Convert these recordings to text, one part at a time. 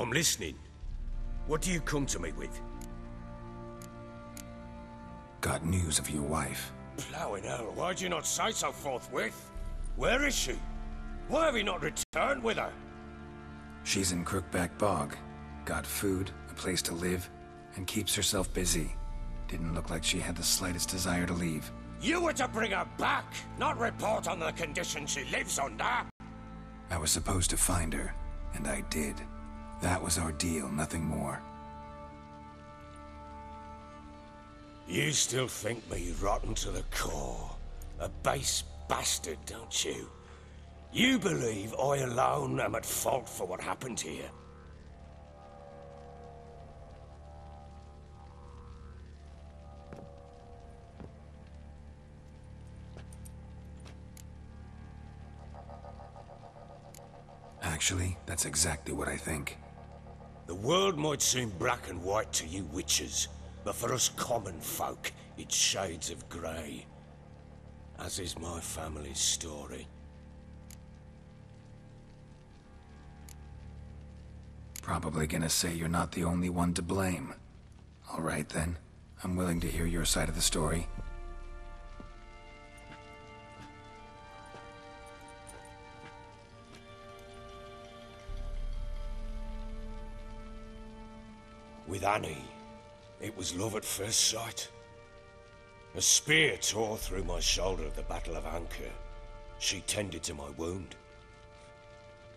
I'm listening. What do you come to me with? Got news of your wife. Plowing hell, why'd you not say so forthwith? Where is she? Why have you not returned with her? She's in Crookback Bog. Got food, a place to live, and keeps herself busy. Didn't look like she had the slightest desire to leave. You were to bring her back, not report on the conditions she lives under. I was supposed to find her, and I did. That was our deal, nothing more. You still think me rotten to the core. A base bastard, don't you? You believe I alone am at fault for what happened here. Actually, that's exactly what I think. The world might seem black and white to you witches, but for us common folk, it's shades of grey. As is my family's story. Probably gonna say you're not the only one to blame. All right then, I'm willing to hear your side of the story. With Annie, it was love at first sight. A spear tore through my shoulder at the Battle of Anchor. She tended to my wound.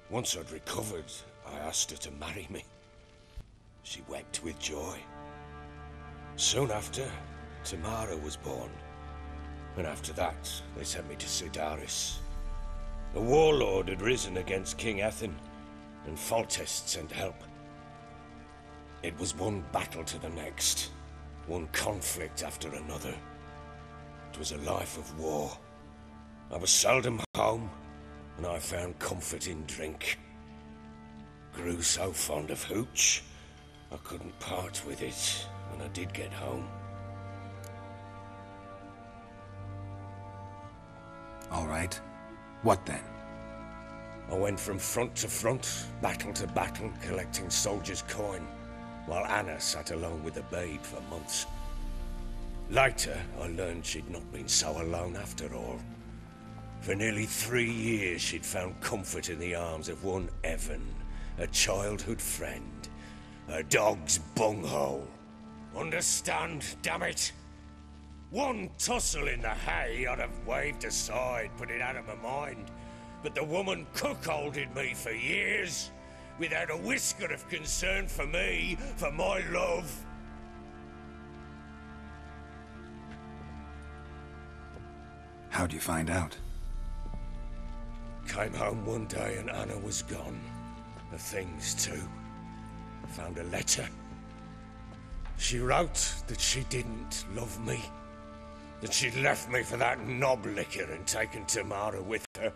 Once I'd recovered, I asked her to marry me. She wept with joy. Soon after, Tamara was born. And after that, they sent me to Sidaris. A warlord had risen against King Ethan, and Foltest sent help. It was one battle to the next, one conflict after another. It was a life of war. I was seldom home, and I found comfort in drink. Grew so fond of hooch, I couldn't part with it when I did get home. All right. What then? I went from front to front, battle to battle, collecting soldiers' coin, while Anna sat alone with the babe for months. Later, I learned she'd not been so alone after all. For nearly 3 years, she'd found comfort in the arms of one Evan, a childhood friend, a dog's bunghole. Understand, damn it? One tussle in the hay I'd have waved aside, put it out of my mind, but the woman cuckolded me for years, without a whisker of concern for me, for my love. How'd you find out? Came home one day and Anna was gone. The things too. Found a letter. She wrote that she didn't love me. That she'd left me for that knob licker and taken Tamara with her.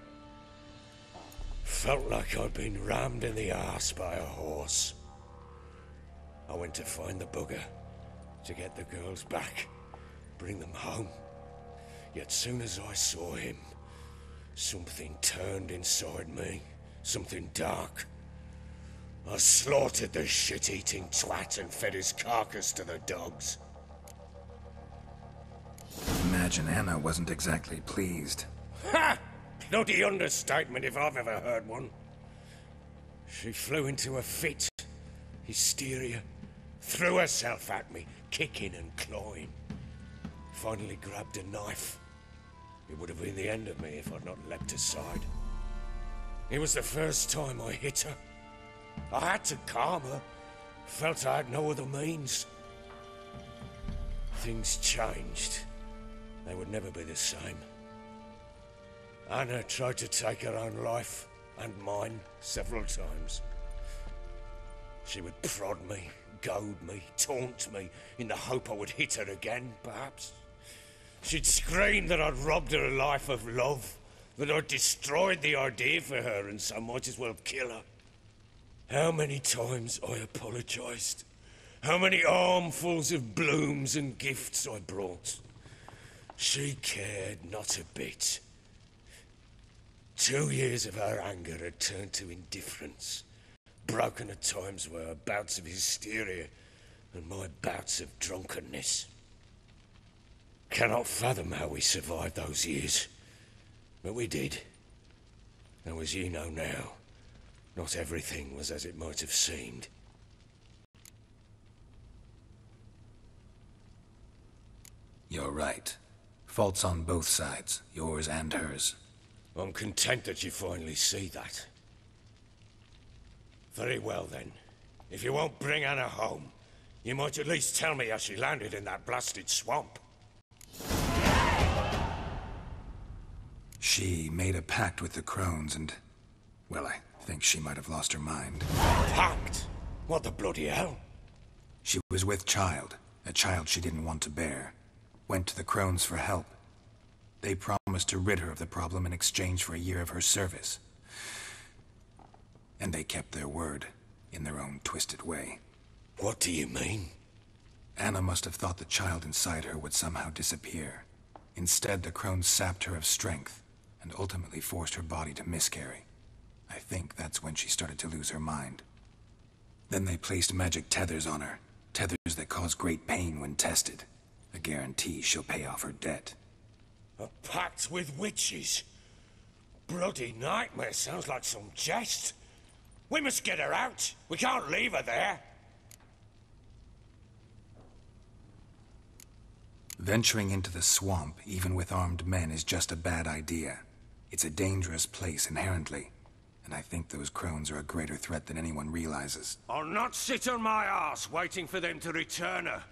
Felt like I'd been rammed in the arse by a horse. I went to find the bugger, to get the girls back, bring them home. Yet soon as I saw him, something turned inside me, something dark. I slaughtered the shit-eating twat and fed his carcass to the dogs. Imagine Anna wasn't exactly pleased. Ha! Bloody understatement if I've ever heard one. She flew into a fit, hysteria, threw herself at me, kicking and clawing. Finally grabbed a knife. It would have been the end of me if I'd not leapt aside. It was the first time I hit her. I had to calm her. Felt I had no other means. Things changed. They would never be the same. Anna tried to take her own life, and mine, several times. She would prod me, goad me, taunt me, in the hope I would hit her again, perhaps. She'd scream that I'd robbed her life of love, that I'd destroyed the idea for her and so might as well kill her. How many times I apologized. How many armfuls of blooms and gifts I brought. She cared not a bit. 2 years of her anger had turned to indifference. broken at times by her bouts of hysteria and my bouts of drunkenness. Cannot fathom how we survived those years, but we did. Though as you know now, not everything was as it might have seemed. You're right. Faults on both sides, yours and hers. I'm content that you finally see that. Very well then. If you won't bring Anna home, you might at least tell me how she landed in that blasted swamp. She made a pact with the crones and... well, I think she might have lost her mind. Pact? What the bloody hell? She was with child, a child she didn't want to bear. Went to the crones for help. They promised to rid her of the problem in exchange for a year of her service. And they kept their word, in their own twisted way. What do you mean? Anna must have thought the child inside her would somehow disappear. Instead, the crones sapped her of strength, and ultimately forced her body to miscarry. I think that's when she started to lose her mind. Then they placed magic tethers on her, tethers that cause great pain when tested. A guarantee she'll pay off her debt. A pact with witches? Bloody nightmare, sounds like some jest. We must get her out. We can't leave her there. Venturing into the swamp, even with armed men, is just a bad idea. It's a dangerous place inherently, and I think those crones are a greater threat than anyone realizes. I'll not sit on my arse waiting for them to return her.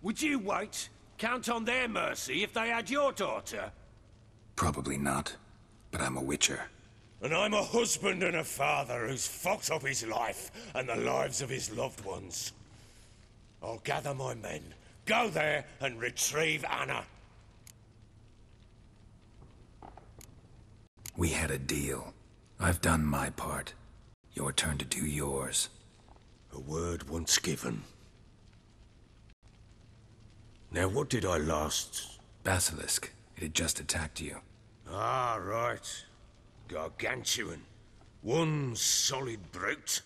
Would you wait? Count on their mercy if they had your daughter? Probably not, but I'm a witcher. And I'm a husband and a father who's fucked up his life and the lives of his loved ones. I'll gather my men, go there and retrieve Anna. We had a deal. I've done my part. Your turn to do yours. A word once given. Now what did I last... Basilisk. It had just attacked you. Ah, right. Gargantuan. One solid brute.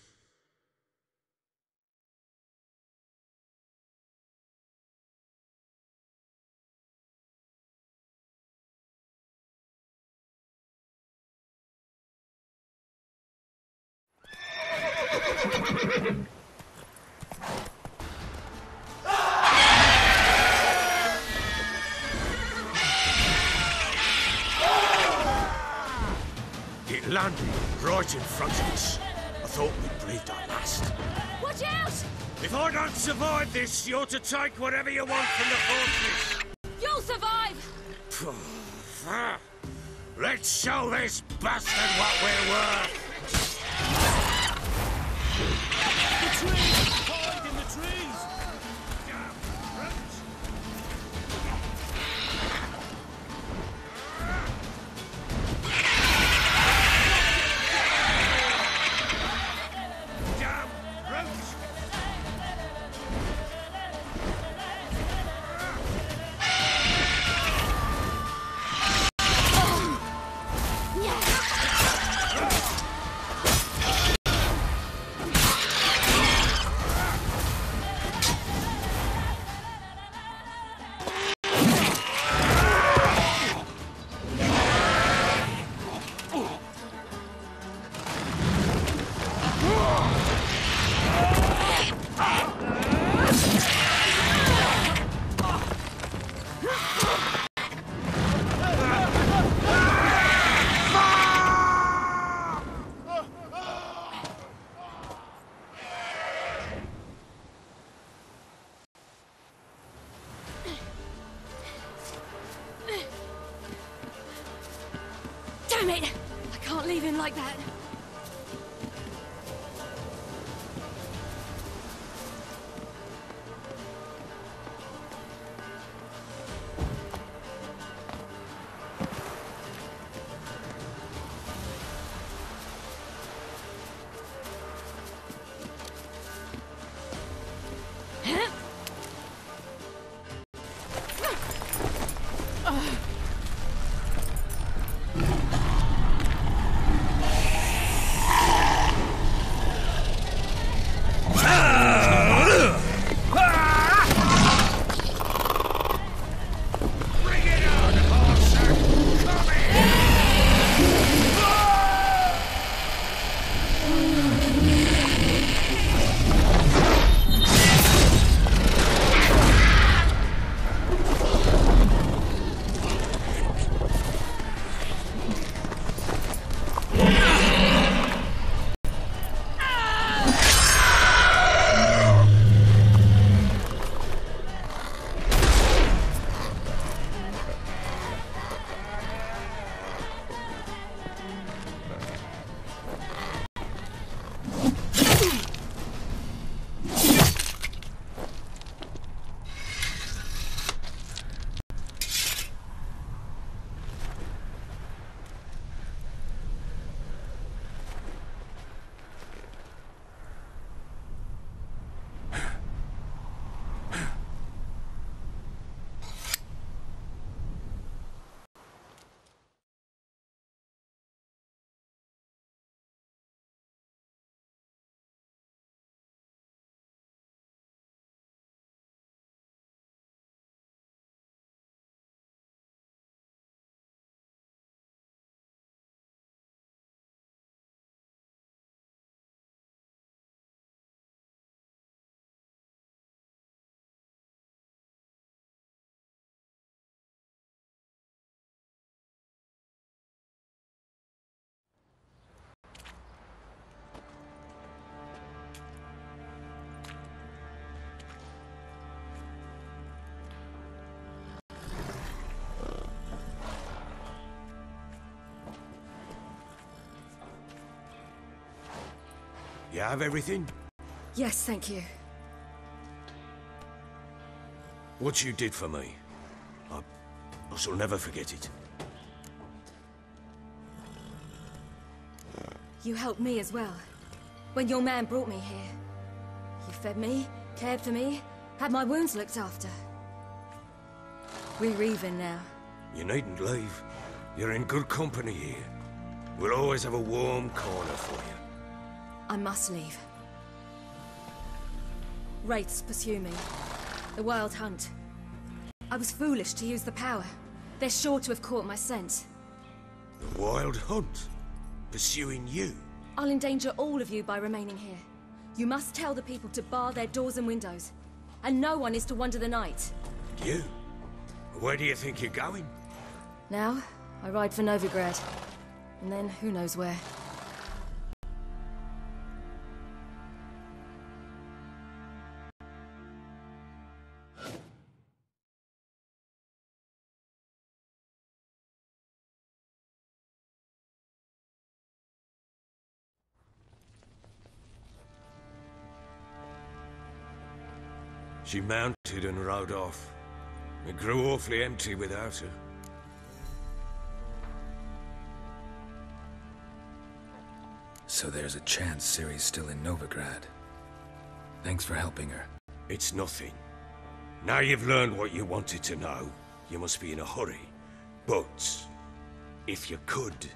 It landed right in front of us. I thought we'd breathed our last. Watch out! If I don't survive this, you're to take whatever you want from the fortress. You'll survive! Let's show this bastard what we're worth. The trees! Hide in the trees! Damn brute. Damn brute. Damn it! I can't leave him like that. You have everything? Yes, thank you. What you did for me, I shall never forget it. You helped me as well. When your man brought me here. You fed me, cared for me, had my wounds looked after. We're even now. You needn't leave. You're in good company here. We'll always have a warm corner for you. I must leave. Wraiths pursue me. The Wild Hunt. I was foolish to use the power. They're sure to have caught my scent. The Wild Hunt? Pursuing you? I'll endanger all of you by remaining here. You must tell the people to bar their doors and windows. And no one is to wander the night. You? Where do you think you're going? Now, I ride for Novigrad. And then, who knows where. She mounted and rode off. It grew awfully empty without her. So there's a chance Ciri's still in Novigrad. Thanks for helping her. It's nothing. Now you've learned what you wanted to know, you must be in a hurry. But, if you could...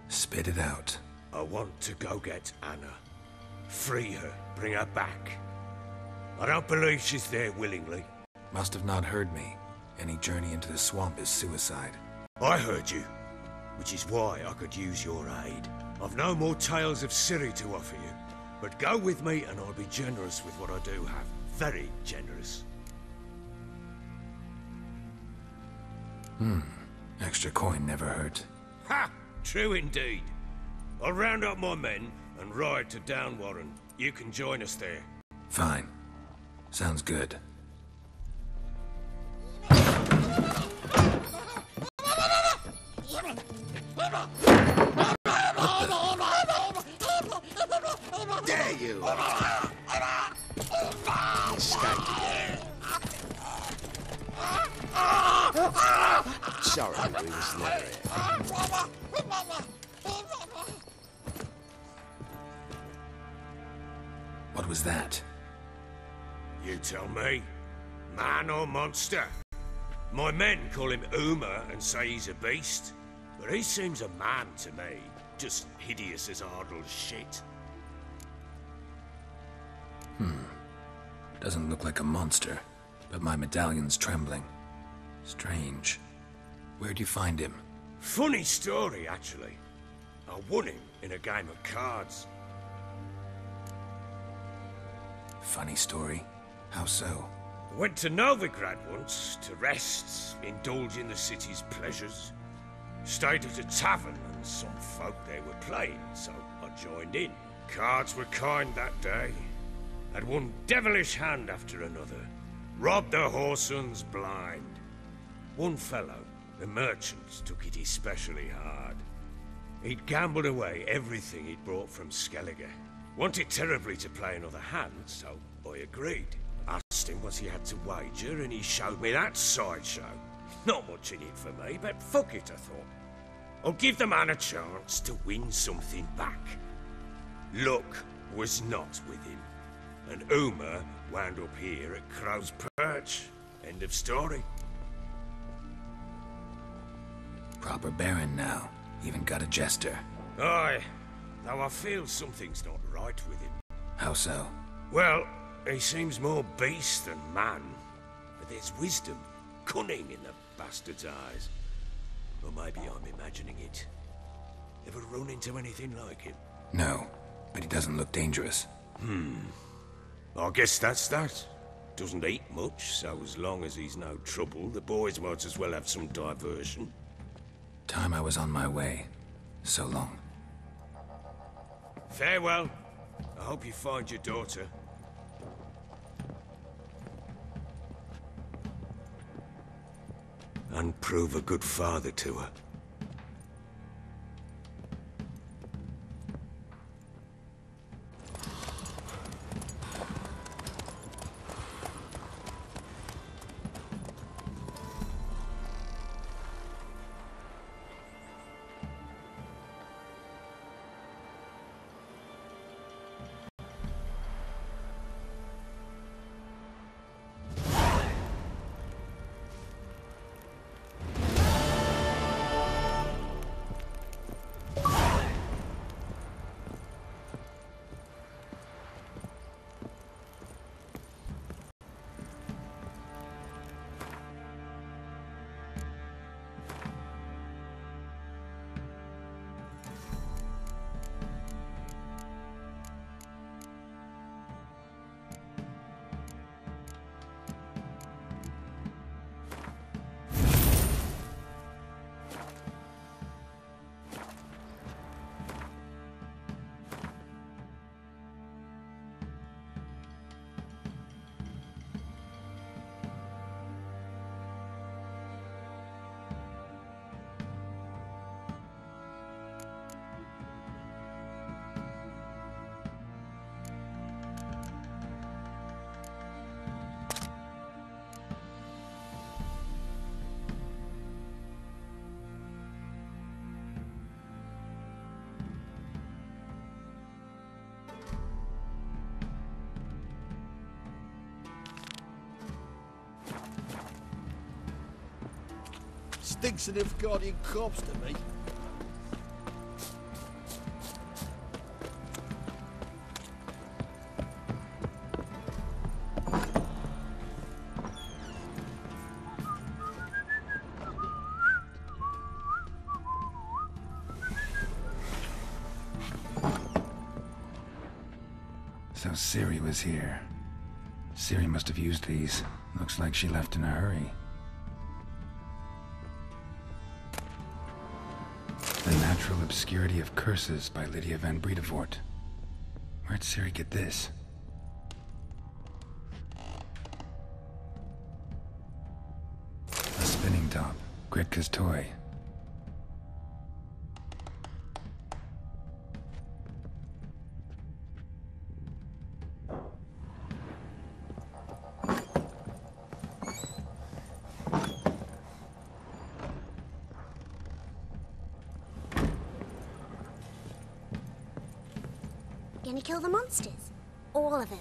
Spit it out. I want to go get Anna. Free her, bring her back. I don't believe she's there willingly. Must have not heard me. Any journey into the swamp is suicide. I heard you, which is why I could use your aid. I've no more tales of Ciri to offer you, but go with me and I'll be generous with what I do have. Very generous. Extra coin never hurt. Ha! True indeed. I'll round up my men and ride to Downwarren. You can join us there. Fine. Sounds good. There you are. Escaped again. Sorry, we was never here. What was that? You tell me. Man or monster? My men call him Uma and say he's a beast, but he seems a man to me. Just hideous as Ardle's shit. Doesn't look like a monster, but my medallion's trembling. Strange. Where'd you find him? Funny story, actually. I won him in a game of cards. Funny story? How so? I went to Novigrad once to rest, indulge in the city's pleasures. Stayed at a tavern and some folk there were playing, so I joined in. Cards were kind that day. Had one devilish hand after another. Robbed the whoresons blind. One fellow, the merchant, took it especially hard. He'd gambled away everything he'd brought from Skellige. Wanted terribly to play another hand, so I agreed. Asked him what he had to wager, and he showed me that sideshow. Not much in it for me, but fuck it, I thought. I'll give the man a chance to win something back. Luck was not with him, and Uma wound up here at Crow's Perch. End of story. Proper baron now. Even got a jester. Aye, though I feel something's not right with him. How so? Well, he seems more beast than man, but there's wisdom, cunning in the bastard's eyes. Or maybe I'm imagining it. Ever run into anything like him? No, but he doesn't look dangerous. I guess that's that. Doesn't eat much, so as long as he's no trouble, the boys might as well have some diversion. Time I was on my way. So long. Farewell. I hope you find your daughter. And prove a good father to her. Stinks of Nilfgaardian corpse to me. So Ciri was here. Ciri must have used these. Looks like she left in a hurry. The Natural Obscurity of Curses by Lydia van Bredevoort. Where'd Ciri get this? A spinning top. Gritka's toy. Gonna kill the monsters? All of them?